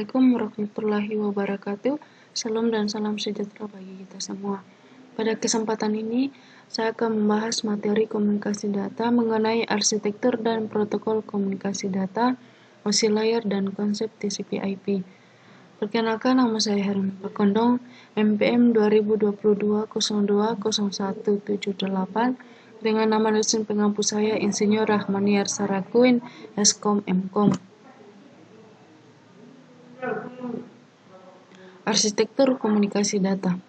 Assalamualaikum warahmatullahi wabarakatuh. Salam dan salam sejahtera bagi kita semua. Pada kesempatan ini, saya akan membahas materi komunikasi data mengenai arsitektur dan protokol komunikasi data, OSI layer, dan konsep TCP/IP. Perkenalkan, nama saya Herman Pakondong, MPM 2022-02-0178, dengan nama dosen pengampu saya Insinyur Rahmaniar Sarakuin, Eskom Mkom. Arsitektur komunikasi data.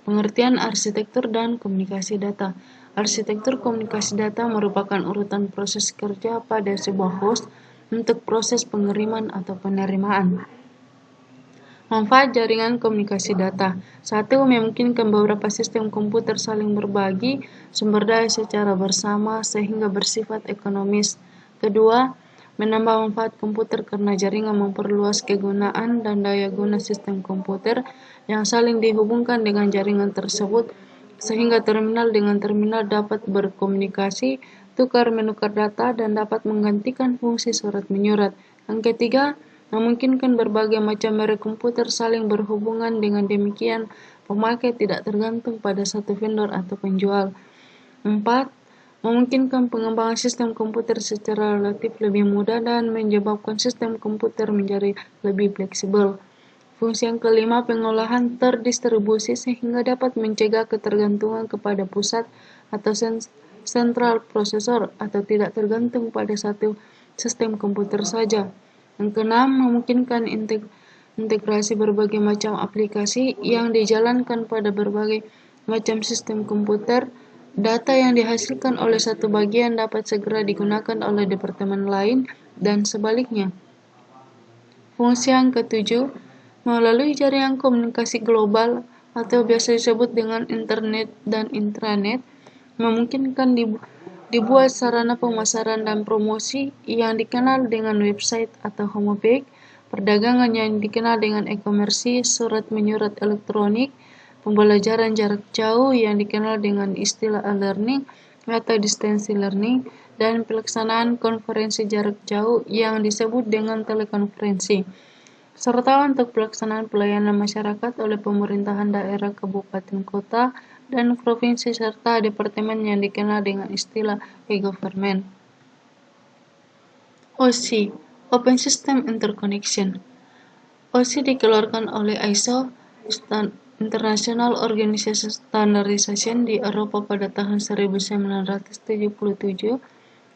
Pengertian arsitektur dan komunikasi data. Arsitektur komunikasi data merupakan urutan proses kerja pada sebuah host untuk proses pengiriman atau penerimaan. Manfaat jaringan komunikasi data. 1. Memungkinkan beberapa sistem komputer saling berbagi sumber daya secara bersama sehingga bersifat ekonomis. Kedua, menambah manfaat komputer karena jaringan memperluas kegunaan dan daya guna sistem komputer yang saling dihubungkan dengan jaringan tersebut sehingga terminal dengan terminal dapat berkomunikasi, tukar-menukar data, dan dapat menggantikan fungsi surat-menyurat. Yang ketiga, memungkinkan berbagai macam merek komputer saling berhubungan, dengan demikian pemakai tidak tergantung pada satu vendor atau penjual. 4. Memungkinkan pengembangan sistem komputer secara relatif lebih mudah dan menyebabkan sistem komputer menjadi lebih fleksibel. Fungsi yang kelima, pengolahan terdistribusi sehingga dapat mencegah ketergantungan kepada pusat atau sentral prosesor atau tidak tergantung pada satu sistem komputer saja. Yang keenam, memungkinkan integrasi berbagai macam aplikasi yang dijalankan pada berbagai macam sistem komputer. Data yang dihasilkan oleh satu bagian dapat segera digunakan oleh departemen lain dan sebaliknya. Fungsi yang ketujuh, melalui jaringan komunikasi global atau biasa disebut dengan internet dan intranet, memungkinkan dibuat sarana pemasaran dan promosi yang dikenal dengan website atau homepage, perdagangan yang dikenal dengan e-komersi, surat menyurat elektronik, pembelajaran jarak jauh yang dikenal dengan istilah e-learning atau distance learning, dan pelaksanaan konferensi jarak jauh yang disebut dengan telekonferensi, serta untuk pelaksanaan pelayanan masyarakat oleh pemerintahan daerah, kabupaten, kota, dan provinsi, serta departemen yang dikenal dengan istilah e-government. OSI, Open System Interconnection. OSI dikeluarkan oleh ISO, International Organization Standardization, di Eropa pada tahun 1977.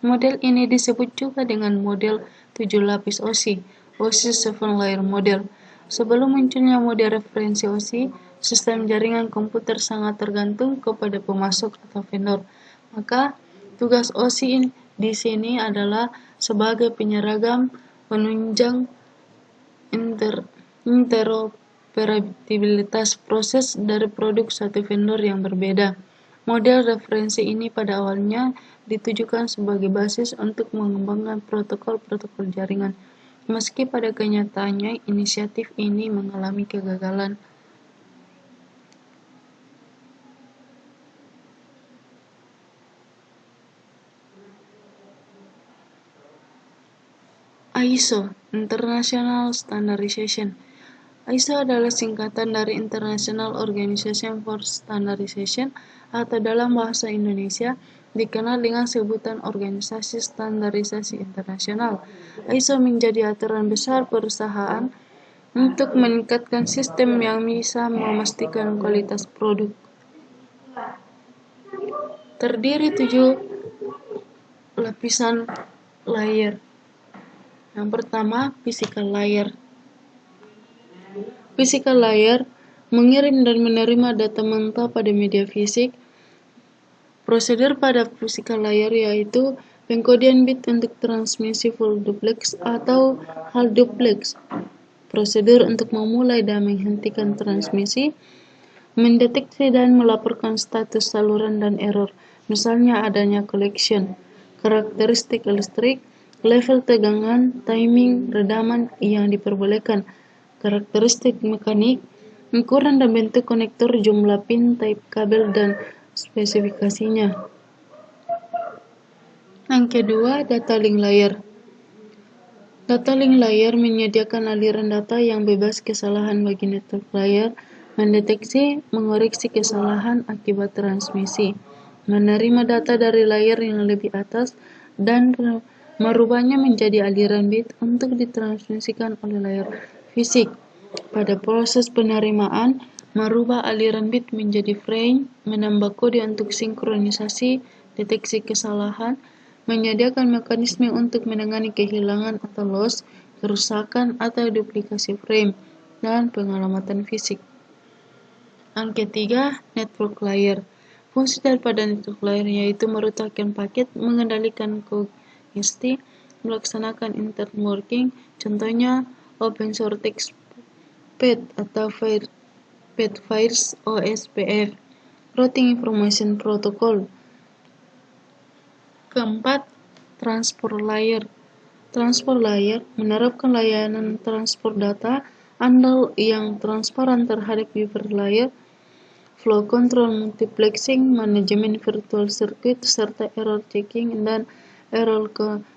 Model ini disebut juga dengan model 7 lapis OSI, OSI 7 layer model. Sebelum munculnya model referensi OSI, sistem jaringan komputer sangat tergantung kepada pemasok atau vendor. Maka, tugas OSI di sini adalah sebagai penyeragam, penunjang interoperabilitas proses dari produk satu vendor yang berbeda. Model referensi ini pada awalnya ditujukan sebagai basis untuk mengembangkan protokol-protokol jaringan, meski pada kenyataannya inisiatif ini mengalami kegagalan. ISO, International Standardization. ISO adalah singkatan dari International Organization for Standardization, atau dalam bahasa Indonesia dikenal dengan sebutan Organisasi Standarisasi Internasional. ISO menjadi aturan besar perusahaan untuk meningkatkan sistem yang bisa memastikan kualitas produk. Terdiri 7 lapisan layer. Yang pertama, physical layer. Physical layer mengirim dan menerima data mentah pada media fisik. Prosedur pada physical layer yaitu pengkodian bit untuk transmisi full duplex atau half duplex, prosedur untuk memulai dan menghentikan transmisi, mendeteksi dan melaporkan status saluran dan error, misalnya adanya collection, karakteristik listrik, level tegangan, timing, redaman yang diperbolehkan, karakteristik mekanik, ukuran dan bentuk konektor, jumlah pin, type kabel, dan spesifikasinya. Yang kedua, data link layer. Data link layer menyediakan aliran data yang bebas kesalahan bagi network layer, mendeteksi, mengoreksi kesalahan akibat transmisi, menerima data dari layer yang lebih atas, dan merubahnya menjadi aliran bit untuk ditransmisikan oleh layer fisik. Pada proses penerimaan, merubah aliran bit menjadi frame, menambah kode untuk sinkronisasi, deteksi kesalahan, menyediakan mekanisme untuk menangani kehilangan atau loss, kerusakan atau duplikasi frame, dan pengalamatan fisik. Yang ketiga, network layer. Fungsi daripada network layer yaitu merutakkan paket, mengendalikan kongesti, melaksanakan networking, contohnya open source text PET atau PET Fires OSPF, Routing Information Protocol. Keempat, transport layer. Transport layer menerapkan layanan transport data andal yang transparan terhadap behavior layer, flow control, multiplexing, manajemen virtual circuit, serta error checking dan error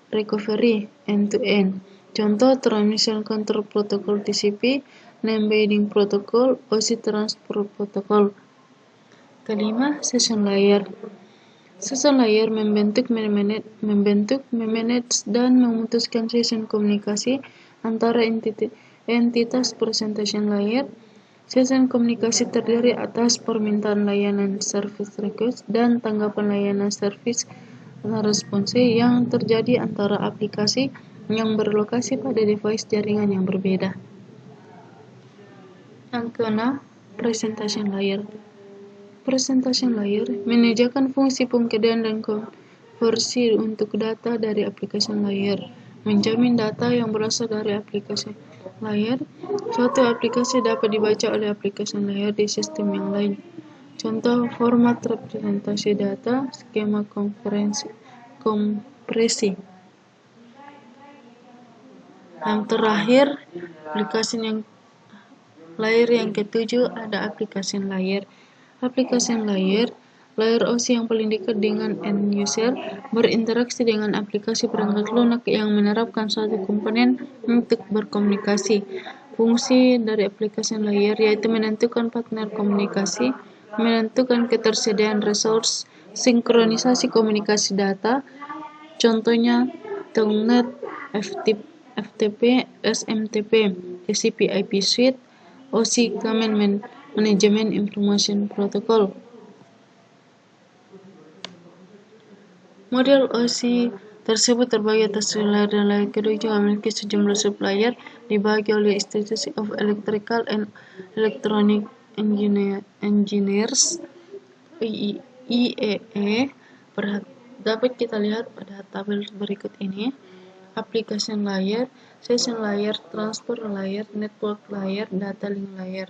recovery end-to-end. Contoh Transmission Control Protocol TCP, Embedding Protocol, OSI Transport Protocol. Kelima, session layer. Session layer membentuk, memanage, dan memutuskan session komunikasi antara entitas presentation layer. Session komunikasi terdiri atas permintaan layanan service request dan tanggapan layanan service response yang terjadi antara aplikasi yang berlokasi pada device jaringan yang berbeda. Yang keenam, presentation layer. Presentation layer menyediakan fungsi pengkodean dan konversi untuk data dari application layer, menjamin data yang berasal dari aplikasi layer. Suatu aplikasi dapat dibaca oleh application layer di sistem yang lain. Contoh format representasi data, skema kompresi. Yang terakhir, application layer yang ketujuh ada application layer. Application layer OSI yang paling dekat dengan end user, berinteraksi dengan aplikasi perangkat lunak yang menerapkan suatu komponen untuk berkomunikasi. Fungsi dari application layer yaitu menentukan partner komunikasi, menentukan ketersediaan resource, sinkronisasi komunikasi data, contohnya Telnet, FTP, SMTP, TCP/IP Suite, OSI Command Management Information Protocol. Model OSI tersebut terbagi atas layer dan layer kedua juga memiliki sejumlah sub-layer dibagi oleh Institute of Electrical and Electronic Engineers IEEE. Dapat kita lihat pada tabel berikut ini. Application layer, session layer, transport layer, network layer, data link layer.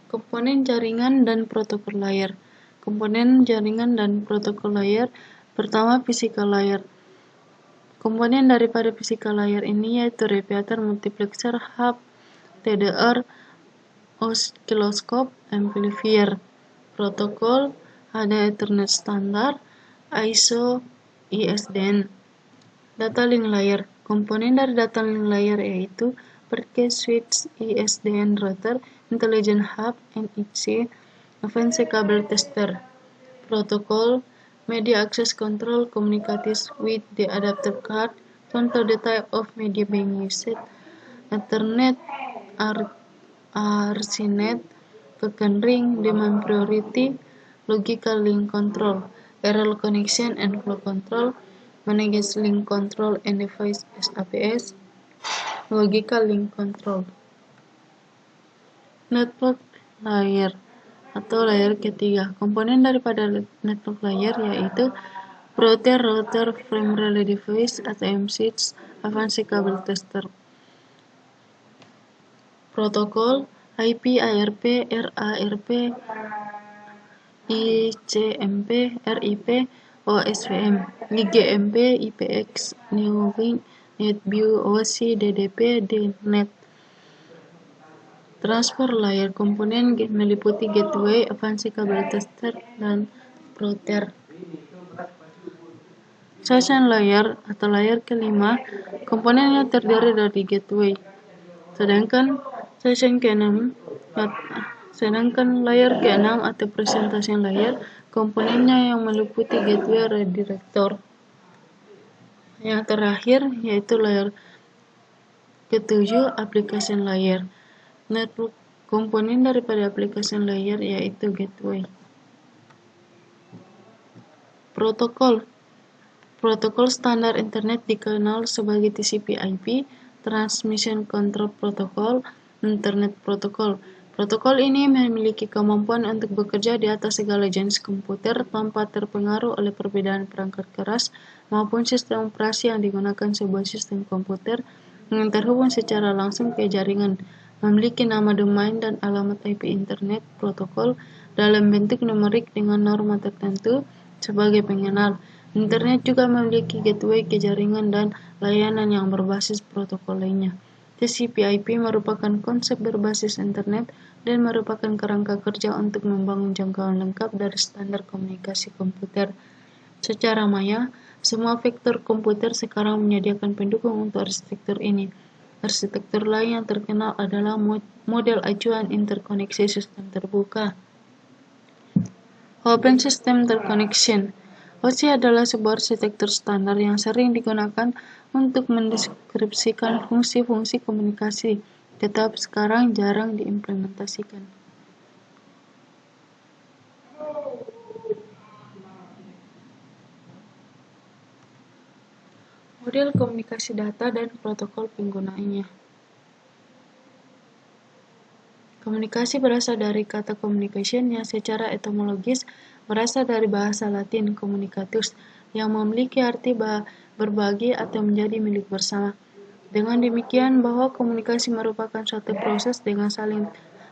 Komponen jaringan dan protokol layer. Komponen jaringan dan protokol layer. Pertama, physical layer. Komponen daripada physical layer ini yaitu repeater, multiplexer, hub, TDR, oscilloscope, amplifier. Protokol ada Ethernet standar, ISO, ISDN. Data link layer. Komponen dari data link layer yaitu packet switch, ISDN router, intelligent hub, NIC, advanced cable tester. Protocol, media access control communicates with the adapter card, control the type of media being used, Ethernet, RCnet, token ring, demand priority, logical link control, error connection and flow control, manage link control and device SAPS, logical link control. Network layer atau layer ketiga. Komponen daripada network layer yaitu router, frame relay device atau MSwitch, advanced cable tester. Protokol IP, ARP, RARP, ICMP, RIP, OSPF, IGMP, IPX, NewLink, NetView, OSI, DDP, DNet. Transport layer komponen meliputi gateway, advanced cable tester, dan router. Session layer atau layar kelima, komponennya terdiri dari gateway. Sedangkan layar ke-6 atau presentation layer, komponennya yang meliputi gateway redirector. Yang terakhir yaitu layar ke-7, application layer. Network komponen daripada application layer yaitu gateway. Protokol standar internet dikenal sebagai TCP/IP, Transmission Control Protocol, Internet Protocol. Protokol ini memiliki kemampuan untuk bekerja di atas segala jenis komputer tanpa terpengaruh oleh perbedaan perangkat keras maupun sistem operasi yang digunakan sebuah sistem komputer yang terhubung secara langsung ke jaringan, memiliki nama domain dan alamat IP Internet Protokol dalam bentuk numerik dengan norma tertentu sebagai pengenal. Internet juga memiliki gateway ke jaringan dan layanan yang berbasis protokol lainnya. TCP/IP merupakan konsep berbasis internet dan merupakan kerangka kerja untuk membangun jangkauan lengkap dari standar komunikasi komputer. Secara maya, semua vektor komputer sekarang menyediakan pendukung untuk arsitektur ini. Arsitektur lain yang terkenal adalah model acuan interkoneksi sistem terbuka. Open System Interconnection. OSI adalah sebuah arsitektur standar yang sering digunakan untuk mendeskripsikan fungsi-fungsi komunikasi, tetapi sekarang jarang diimplementasikan. Model komunikasi data dan protokol penggunaannya. Komunikasi berasal dari kata communication yang secara etimologis berasal dari bahasa Latin communicatus yang memiliki arti berbagi atau menjadi milik bersama. Dengan demikian bahwa komunikasi merupakan suatu proses dengan saling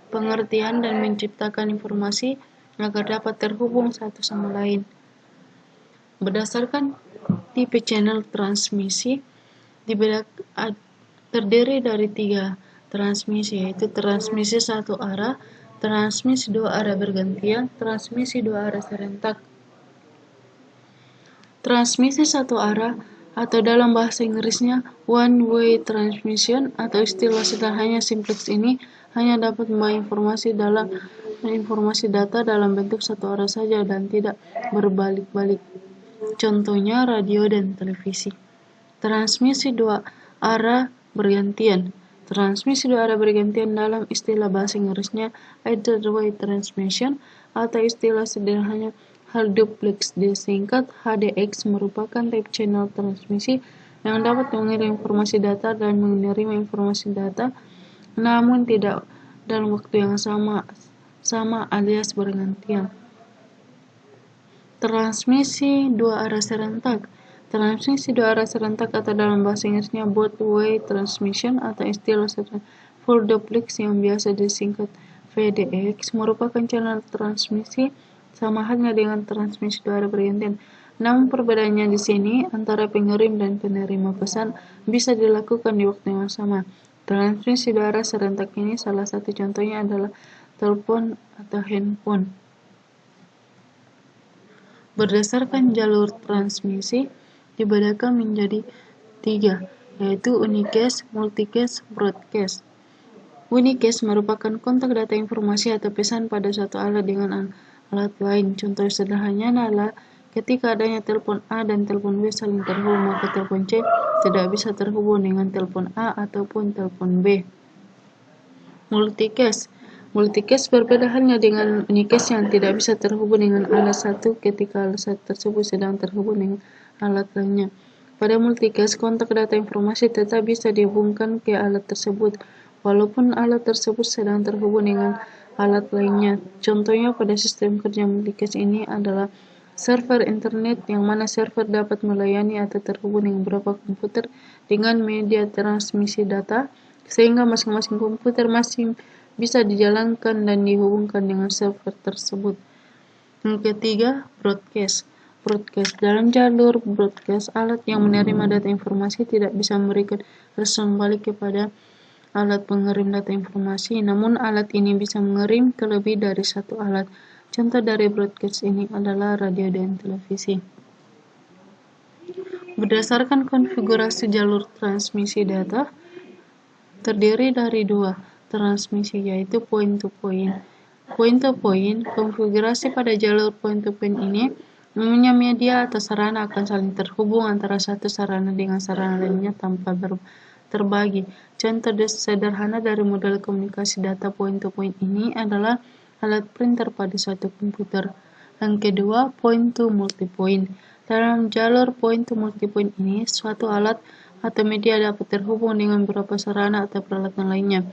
pengertian dan menciptakan informasi agar dapat terhubung satu sama lain. Berdasarkan tipe channel transmisi, terdiri dari 3 transmisi, yaitu transmisi satu arah, transmisi dua arah bergantian, transmisi dua arah serentak. Transmisi satu arah atau dalam bahasa Inggrisnya one-way transmission atau istilah sederhananya simplex ini hanya dapat membawa informasi data dalam bentuk satu arah saja dan tidak berbalik-balik. Contohnya radio dan televisi. Transmisi dua arah bergantian. Transmisi dua arah bergantian dalam istilah bahasa Inggrisnya either-way transmission atau istilah sederhananya hal duplex disingkat HDX merupakan tipe channel transmisi yang dapat mengirim informasi data dan menerima informasi data namun tidak dalam waktu yang sama alias bergantian. Transmisi dua arah serentak. Transmisi dua arah serentak atau dalam bahasa Inggrisnya both-way transmission atau istilah full duplex yang biasa disingkat VDX merupakan channel transmisi sama halnya dengan transmisi dua arah bergantian. Namun perbedaannya di sini antara pengirim dan penerima pesan bisa dilakukan di waktu yang sama. Transmisi dua arah serentak ini salah satu contohnya adalah telepon atau handphone. Berdasarkan jalur transmisi, dibedakan menjadi 3, yaitu unicast, multicast, broadcast. Unicast merupakan kontak data informasi atau pesan pada suatu alat dengan alat lain. Contoh sederhananya adalah ketika adanya telepon A dan telepon B saling terhubung, maka telepon C tidak bisa terhubung dengan telepon A ataupun telepon B. Multicast berbeda halnya dengan unicast yang tidak bisa terhubung dengan alat satu ketika alat satu tersebut sedang terhubung dengan alat lainnya. Pada multicast, kontak data informasi tetap bisa dihubungkan ke alat tersebut, walaupun alat tersebut sedang terhubung dengan alat lainnya. Contohnya pada sistem kerja multicast ini adalah server internet, yang mana server dapat melayani atau terhubung dengan beberapa komputer dengan media transmisi data, sehingga masing-masing komputer masing bisa dijalankan dan dihubungkan dengan server tersebut. Yang ketiga, broadcast. Dalam jalur broadcast, alat yang menerima data informasi tidak bisa memberikan respon balik kepada alat pengirim data informasi, namun alat ini bisa mengirim ke lebih dari satu alat. Contoh dari broadcast ini adalah radio dan televisi. Berdasarkan konfigurasi jalur transmisi data, terdiri dari dua transmisi, yaitu point-to-point. Point-to-point, konfigurasi pada jalur point-to-point ini umumnya media atau sarana akan saling terhubung antara satu sarana dengan sarana lainnya tanpa terbagi. Contoh sederhana dari model komunikasi data point-to-point ini adalah alat printer pada suatu komputer. Yang kedua, point-to-multipoint. Dalam jalur point-to-multipoint ini, suatu alat atau media dapat terhubung dengan beberapa sarana atau peralatan lainnya.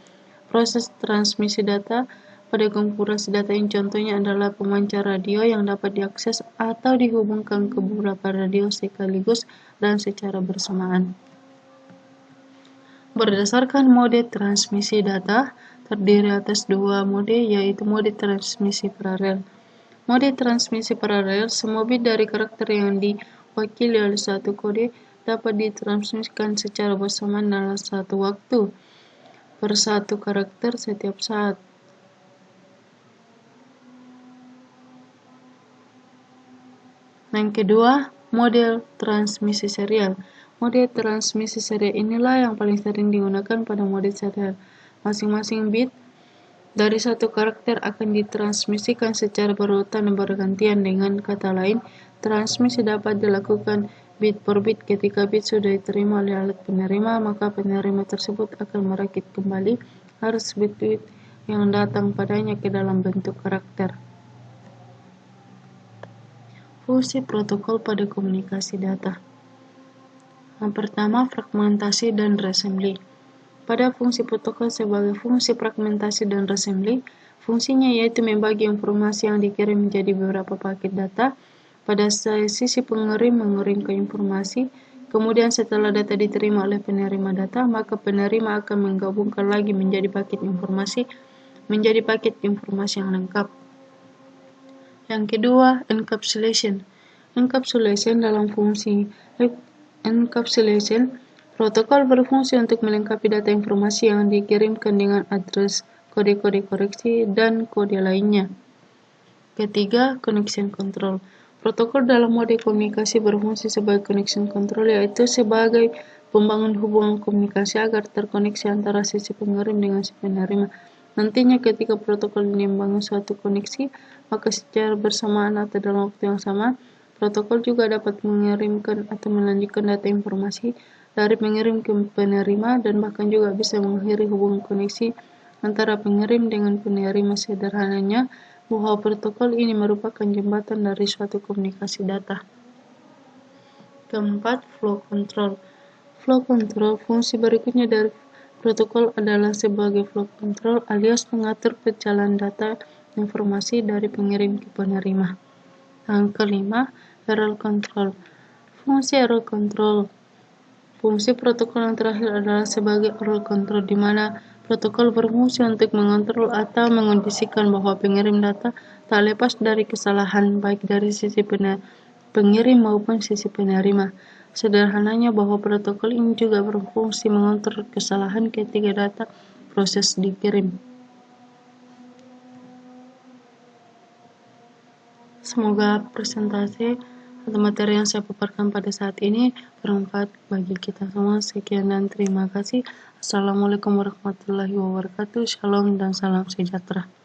Proses transmisi data pada konfigurasi data ini contohnya adalah pemancar radio yang dapat diakses atau dihubungkan ke beberapa radio sekaligus dan secara bersamaan. Berdasarkan mode transmisi data, terdiri atas dua mode, yaitu mode transmisi paralel. Mode transmisi paralel, semua bit dari karakter yang diwakili oleh satu kode dapat ditransmisikan secara bersamaan dalam satu waktu per satu karakter setiap saat. Yang kedua, model transmisi serial. Mode transmisi serial inilah yang paling sering digunakan pada mode serial. Masing-masing bit dari satu karakter akan ditransmisikan secara berurutan dan bergantian. Dengan kata lain, transmisi dapat dilakukan bit per bit. Ketika bit sudah diterima oleh alat penerima, maka penerima tersebut akan merakit kembali arus bit-bit yang datang padanya ke dalam bentuk karakter. Fungsi protokol pada komunikasi data. Yang pertama, fragmentasi dan resembli. Pada fungsi protokol sebagai fungsi fragmentasi dan resembli, fungsinya yaitu membagi informasi yang dikirim menjadi beberapa paket data. Pada sisi pengirim mengirimkan informasi, kemudian setelah data diterima oleh penerima data, maka penerima akan menggabungkan lagi menjadi paket informasi yang lengkap. Yang kedua, encapsulation. Encapsulation dalam fungsi encapsulation, protokol berfungsi untuk melengkapi data informasi yang dikirimkan dengan address, kode-kode koreksi, dan kode lainnya. Ketiga, connection control. Protokol dalam mode komunikasi berfungsi sebagai connection control, yaitu sebagai pembangun hubungan komunikasi agar terkoneksi antara sisi pengirim dengan si penerima. Nantinya ketika protokol ini membangun suatu koneksi, maka secara bersamaan atau dalam waktu yang sama, protokol juga dapat mengirimkan atau melanjutkan data informasi dari pengirim ke penerima dan bahkan juga bisa mengakhiri hubungan koneksi antara pengirim dengan penerima. Sederhananya, bahwa protokol ini merupakan jembatan dari suatu komunikasi data. Keempat, flow control. Flow control, fungsi berikutnya dari protokol adalah sebagai flow control alias mengatur perjalanan data informasi dari pengirim ke penerima. Yang kelima, error control. Fungsi error control. Fungsi protokol yang terakhir adalah sebagai error control, di mana protokol berfungsi untuk mengontrol atau mengondisikan bahwa pengirim data tak lepas dari kesalahan baik dari sisi pengirim maupun sisi penerima. Sederhananya bahwa protokol ini juga berfungsi mengontrol kesalahan ketika data proses dikirim. Semoga presentasi atau materi yang saya paparkan pada saat ini bermanfaat bagi kita semua. Sekian dan terima kasih. Assalamualaikum warahmatullahi wabarakatuh. Shalom dan salam sejahtera.